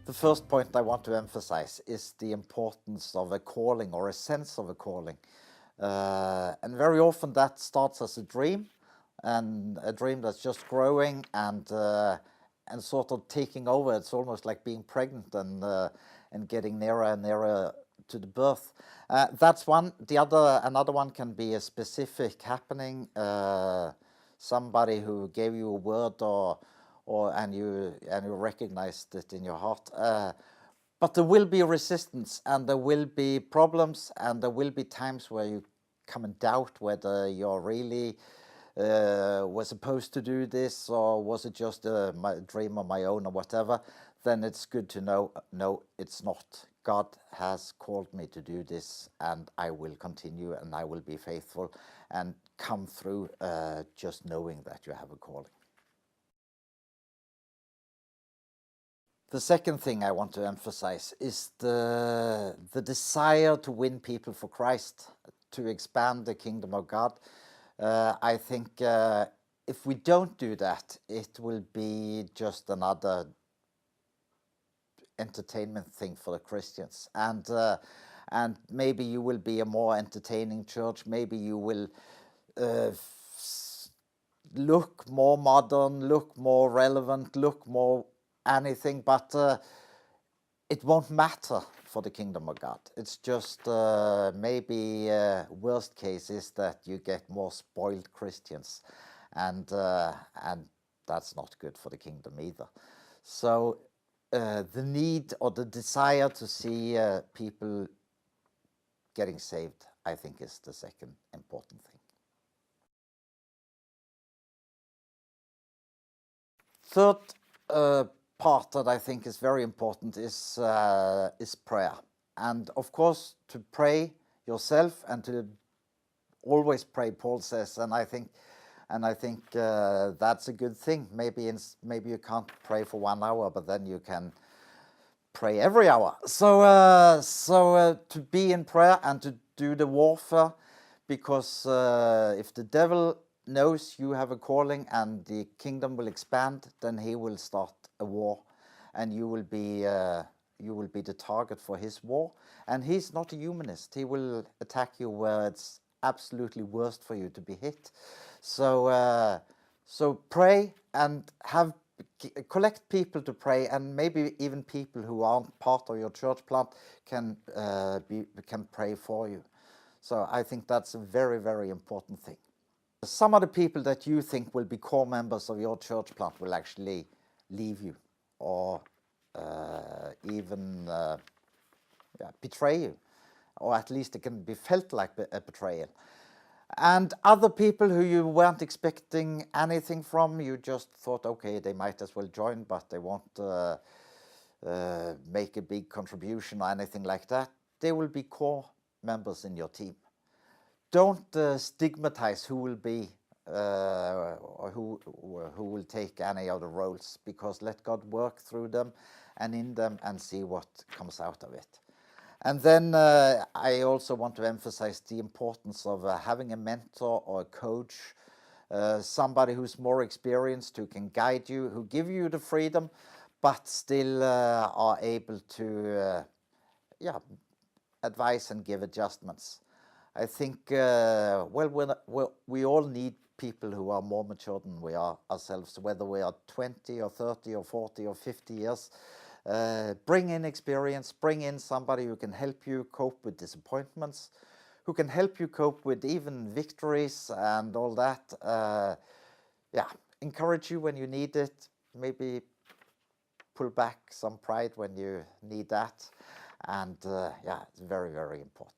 The first point I want to emphasize is the importance of a calling or a sense of a calling. And very often that starts as a dream, and a dream that's just growing and sort of taking over. It's almost like being pregnant and getting nearer and nearer to the birth. That's one. Another one can be a specific happening, somebody who gave you a word and you recognized it in your heart. But there will be resistance, and there will be problems, and there will be times where you come in doubt whether you're really were supposed to do this, or was it just a dream of my own or whatever. Then it's good to know, no, it's not. God has called me to do this, and I will continue, and I will be faithful and come through just knowing that you have a calling. The second thing I want to emphasize is the desire to win people for Christ, to expand the kingdom of God. I think if we don't do that, it will be just another entertainment thing for the Christians. And maybe you will be a more entertaining church. Maybe you will look more modern, look more relevant, look more anything, but it won't matter for the kingdom of God. It's just maybe worst case is that you get more spoiled Christians, and that's not good for the kingdom either. So the need or the desire to see people getting saved, I think, is the second important thing. Third part that I think is very important is prayer. And of course, to pray yourself and to always pray, Paul says, and I think that's a good thing. Maybe you can't pray for 1 hour, but then you can pray every hour. So to be in prayer and to do the warfare, because if the devil knows you have a calling and the kingdom will expand, then he will start a war, and you will be the target for his war. And he's not a humanist. He will attack you where it's absolutely worst for you to be hit. So pray and collect people to pray, and maybe even people who aren't part of your church plant can pray for you. So I think that's a very, very important thing. Some of the people that you think will be core members of your church plant will actually leave you, or even betray you, or at least it can be felt like a betrayal. And other people who you weren't expecting anything from, you just thought, okay, they might as well join, but they won't make a big contribution or anything like that. They will be core members in your team. Don't stigmatize who will be or who will take any of the roles, because let God work through them and in them and see what comes out of it. And then I also want to emphasize the importance of having a mentor or a coach, somebody who's more experienced, who can guide you, who give you the freedom, but still are able to advise and give adjustments. I think, we all need people who are more mature than we are ourselves, whether we are 20 or 30 or 40 or 50 years. Bring in experience, bring in somebody who can help you cope with disappointments, who can help you cope with even victories and all that. Encourage you when you need it, maybe pull back some pride when you need that. And it's very, very important.